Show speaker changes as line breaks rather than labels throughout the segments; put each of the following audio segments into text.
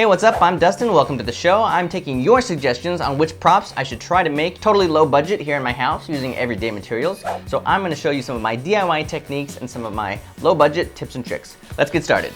Hey, what's up? I'm Dustin. Welcome to the show. I'm taking your suggestions on which props I should try to make totally low budget here in my house using everyday materials. So I'm going to show you some of my DIY techniques and some of my low budget tips and tricks. Let's get started.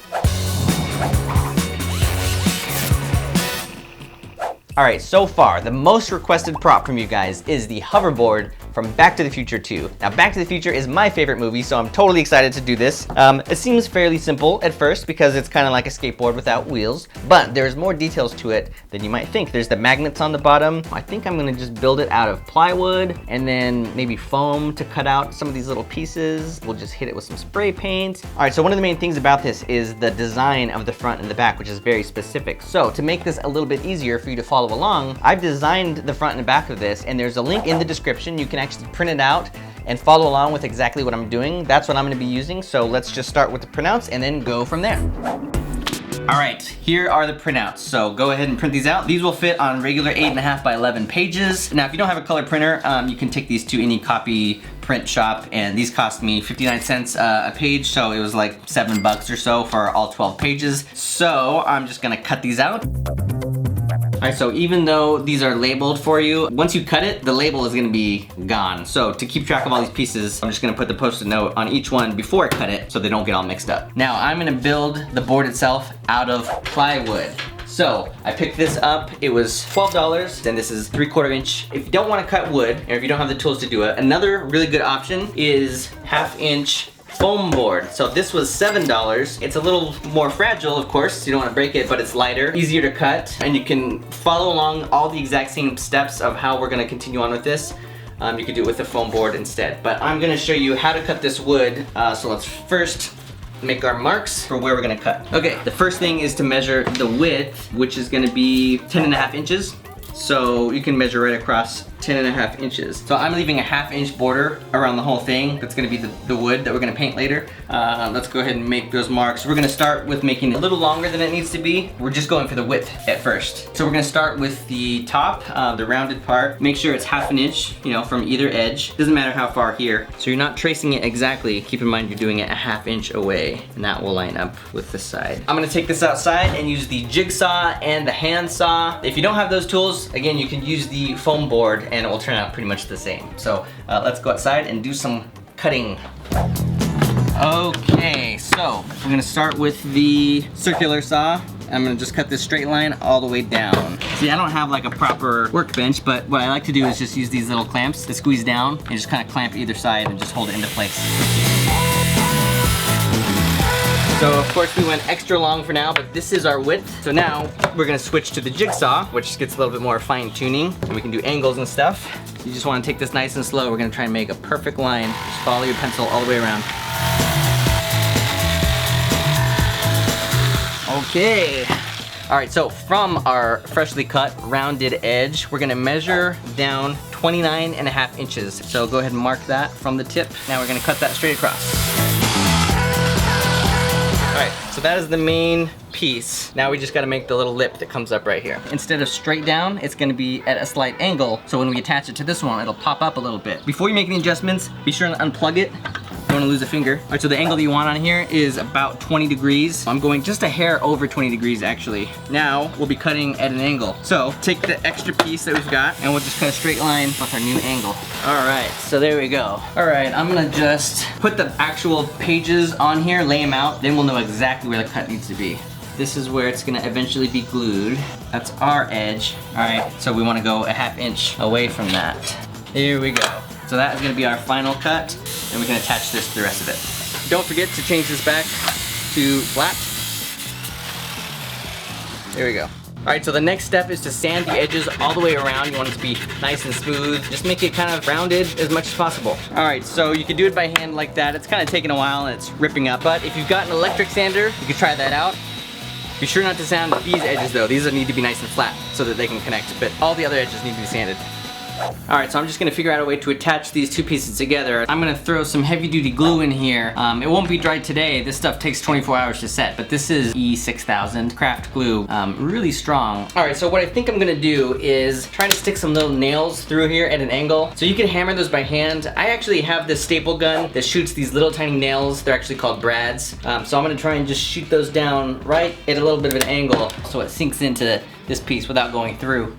Alright, so far, the most requested prop from you guys is the hoverboard from Back to the Future 2. Now, Back to the Future is my favorite movie, so I'm totally excited to do this. It seems fairly simple at first because it's kind of like a skateboard without wheels, but there's more details to it than you might think. There's the magnets on the bottom. I think I'm gonna just build it out of plywood and then maybe foam to cut out some of these little pieces. We'll just hit it with some spray paint. Alright, so one of the main things about this is the design of the front and the back, which is very specific. So to make this a little bit easier for you to follow along, I've designed the front and back of this, and there's a link in the description. You can actually print it out and follow along with exactly what I'm doing. That's what I'm going to be using, so let's just start with the printouts and then go from there. All right, here are the printouts. So go ahead and print these out. These will fit on regular 8.5 by 11 pages. Now, if you don't have a color printer, you can take these to any copy print shop, and these cost me 59 cents a page, so it was like $7 or so for all 12 pages. So I'm just gonna cut these out. All right, so even though these are labeled for you, once you cut it, the label is gonna be gone. So to keep track of all these pieces, I'm just gonna put the Post-it note on each one before I cut it so they don't get all mixed up. Now, I'm gonna build the board itself out of plywood. So I picked this up, it was $12, and this is 3/4 inch. If you don't wanna cut wood, or if you don't have the tools to do it, another really good option is 1/2 inch foam board. So this was $7. It's a little more fragile, of course, you don't want to break it, but it's lighter, easier to cut, and you can follow along all the exact same steps of how we're going to continue on with this. You could do it with a foam board instead, but I'm going to show you how to cut this wood. So let's first make our marks for where we're going to cut. Okay, the first thing is to measure the width, which is going to be 10.5 inches. So you can measure right across 10.5 inches. So I'm leaving a 1/2 inch border around the whole thing. That's gonna be the wood that we're gonna paint later. Let's go ahead and make those marks. We're gonna start with making it a little longer than it needs to be. We're just going for the width at first. So we're gonna start with the top, the rounded part. Make sure it's 1/2 inch, from either edge. Doesn't matter how far here. So you're not tracing it exactly. Keep in mind you're doing it a 1/2 inch away, and that will line up with this side. I'm gonna take this outside and use the jigsaw and the hand saw. If you don't have those tools, again, you can use the foam board and it will turn out pretty much the same. So let's go outside and do some cutting. Okay, so we're gonna start with the circular saw. I'm gonna just cut this straight line all the way down. See, I don't have like a proper workbench, but what I like to do is just use these little clamps to squeeze down and just kind of clamp either side and just hold it into place. So of course we went extra long for now, but this is our width. So now we're gonna switch to the jigsaw, which gets a little bit more fine tuning, and we can do angles and stuff. You just wanna take this nice and slow. We're gonna try and make a perfect line. Just follow your pencil all the way around. Okay. All right, so from our freshly cut rounded edge, we're gonna measure down 29.5 inches. So go ahead and mark that from the tip. Now we're gonna cut that straight across. Alright, so that is the main piece. Now we just gotta make the little lip that comes up right here. Instead of straight down, it's gonna be at a slight angle, so when we attach it to this one, it'll pop up a little bit. Before you make any adjustments, be sure to unplug it. You don't wanna lose a finger. Alright, so the angle that you want on here is about 20 degrees. I'm going just a hair over 20 degrees actually. Now, we'll be cutting at an angle. So, take the extra piece that we've got, and we'll just cut a straight line with our new angle. Alright, so there we go. Alright, I'm gonna just put the actual pages on here, lay them out, then we'll know exactly where the cut needs to be. This is where it's gonna eventually be glued. That's our edge. Alright, so we wanna go a 1/2 inch away from that. Here we go. So that is gonna be our final cut, and we can attach this to the rest of it. Don't forget to change this back to flat. There we go. All right, so the next step is to sand the edges all the way around. You want it to be nice and smooth. Just make it kind of rounded as much as possible. All right, so you can do it by hand like that. It's kind of taking a while and it's ripping up, but if you've got an electric sander, you can try that out. Be sure not to sand these edges though. These need to be nice and flat so that they can connect, but all the other edges need to be sanded. All right, so I'm just gonna figure out a way to attach these two pieces together. I'm gonna throw some heavy duty glue in here. It won't be dried today. This stuff takes 24 hours to set, but this is E6000 craft glue, really strong. All right, so what I think I'm gonna do is try to stick some little nails through here at an angle. So you can hammer those by hand. I actually have this staple gun that shoots these little tiny nails. They're actually called brads. So I'm gonna try and just shoot those down right at a little bit of an angle so it sinks into this piece without going through.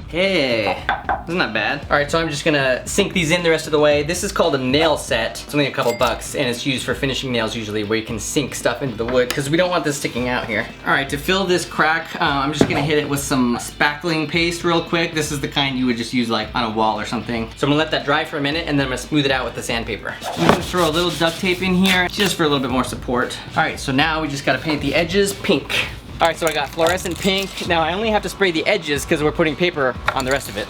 Hey, that's not bad. All right, so I'm just gonna sink these in the rest of the way. This is called a nail set. It's only a couple bucks, and it's used for finishing nails usually, where you can sink stuff into the wood, because we don't want this sticking out here. All right, to fill this crack, I'm just gonna hit it with some spackling paste real quick. This is the kind you would just use like on a wall or something. So I'm gonna let that dry for a minute, and then I'm gonna smooth it out with the sandpaper. I'm gonna throw a little duct tape in here, just for a little bit more support. All right, so now we just gotta paint the edges pink. All right, so I got fluorescent pink. Now I only have to spray the edges because we're putting paper on the rest of it.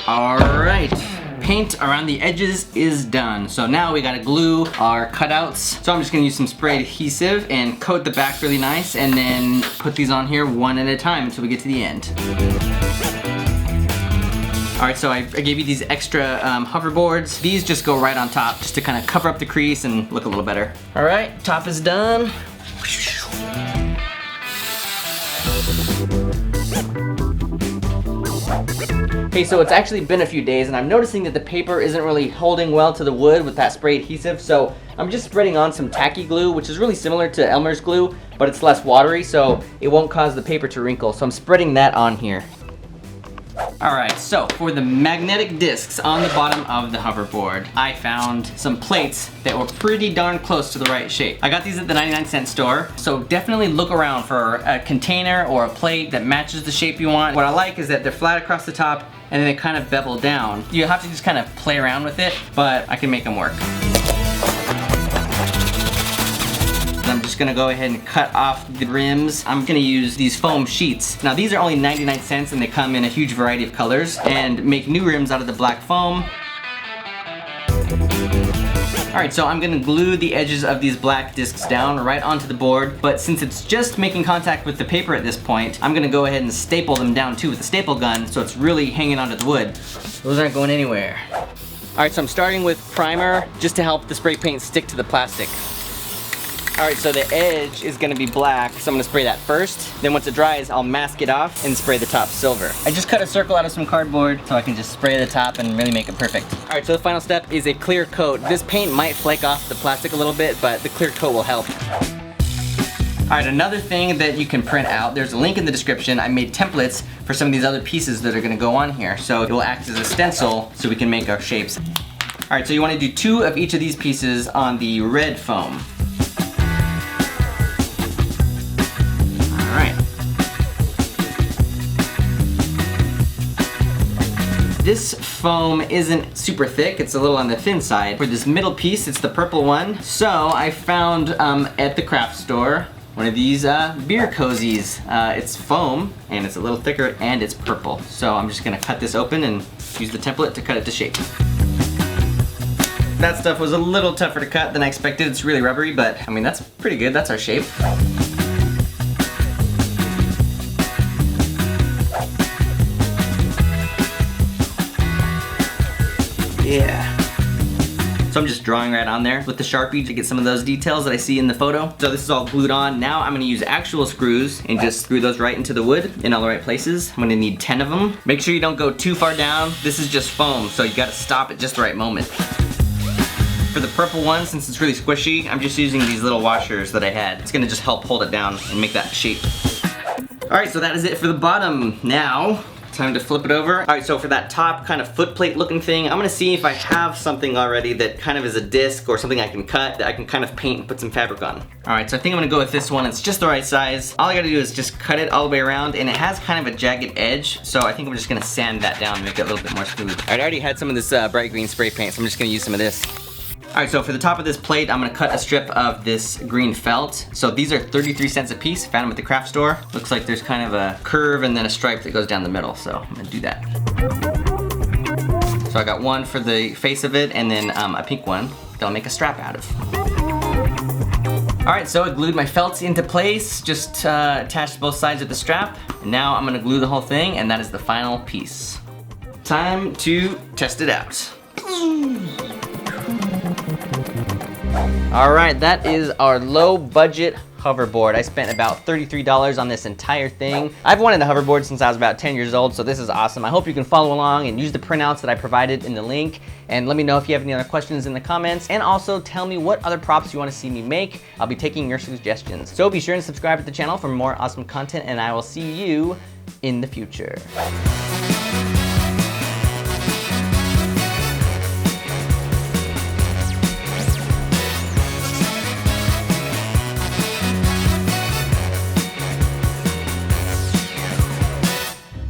All right, paint around the edges is done. So now we gotta glue our cutouts. So I'm just gonna use some spray adhesive and coat the back really nice, and then put these on here one at a time until we get to the end. All right, so I gave you these extra hoverboards. These just go right on top just to kind of cover up the crease and look a little better. All right, top is done. Okay, so it's actually been a few days and I'm noticing that the paper isn't really holding well to the wood with that spray adhesive, so I'm just spreading on some tacky glue, which is really similar to Elmer's glue, but it's less watery, so it won't cause the paper to wrinkle. So I'm spreading that on here. All right, so for the magnetic discs on the bottom of the hoverboard, I found some plates that were pretty darn close to the right shape. I got these at the 99-cent store, so definitely look around for a container or a plate that matches the shape you want. What I like is that they're flat across the top and then they kind of bevel down. You have to just kind of play around with it, but I can make them work. I'm just gonna go ahead and cut off the rims. I'm gonna use these foam sheets. Now these are only 99 cents and they come in a huge variety of colors, and make new rims out of the black foam. All right, so I'm gonna glue the edges of these black discs down right onto the board, but since it's just making contact with the paper at this point, I'm gonna go ahead and staple them down too with the staple gun, so it's really hanging onto the wood. Those aren't going anywhere. All right, so I'm starting with primer just to help the spray paint stick to the plastic. All right, so the edge is gonna be black, so I'm gonna spray that first. Then once it dries, I'll mask it off and spray the top silver. I just cut a circle out of some cardboard so I can just spray the top and really make it perfect. All right, so the final step is a clear coat. This paint might flake off the plastic a little bit, but the clear coat will help. All right, another thing that you can print out, there's a link in the description. I made templates for some of these other pieces that are gonna go on here, so it will act as a stencil so we can make our shapes. All right, so you wanna do 2 of each of these pieces on the red foam. This foam isn't super thick, it's a little on the thin side. For this middle piece, it's the purple one. So I found at the craft store one of these beer cozies. It's foam and it's a little thicker and it's purple. So I'm just gonna cut this open and use the template to cut it to shape. That stuff was a little tougher to cut than I expected. It's really rubbery, but I mean, that's pretty good. That's our shape. Yeah. So I'm just drawing right on there with the Sharpie to get some of those details that I see in the photo. So this is all glued on. Now I'm gonna use actual screws and just screw those right into the wood in all the right places. I'm gonna need 10 of them. Make sure you don't go too far down. This is just foam, so you gotta stop at just the right moment. For the purple one, since it's really squishy, I'm just using these little washers that I had. It's gonna just help hold it down and make that shape. All right, so that is it for the bottom. Now, time to flip it over. All right, so for that top kind of foot plate looking thing, I'm gonna see if I have something already that kind of is a disc or something I can cut that I can kind of paint and put some fabric on. All right, so I think I'm gonna go with this one. It's just the right size. All I gotta do is just cut it all the way around, and it has kind of a jagged edge, so I think I'm just gonna sand that down and make it a little bit more smooth. All right, I already had some of this bright green spray paint, so I'm just gonna use some of this. All right, so for the top of this plate, I'm gonna cut a strip of this green felt. So these are 33 cents a piece, found them at the craft store. Looks like there's kind of a curve and then a stripe that goes down the middle, so I'm gonna do that. So I got one for the face of it and then a pink one that I'll make a strap out of. All All right, so I glued my felts into place, just attached both sides of the strap. And now I'm gonna glue the whole thing, and that is the final piece. Time to test it out. All right, that is our low budget hoverboard. I spent about $33 on this entire thing. I've wanted a hoverboard since I was about 10 years old, so this is awesome. I hope you can follow along and use the printouts that I provided in the link. And let me know if you have any other questions in the comments. And also tell me what other props you want to see me make. I'll be taking your suggestions. So be sure and subscribe to the channel for more awesome content, and I will see you in the future.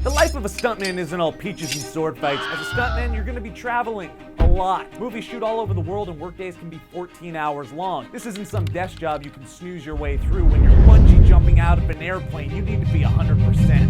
The life of a stuntman isn't all peaches and sword fights. As a stuntman, you're gonna be traveling a lot. Movies shoot all over the world and workdays can be 14 hours long. This isn't some desk job you can snooze your way through. When you're bungee jumping out of an airplane, you need to be 100%.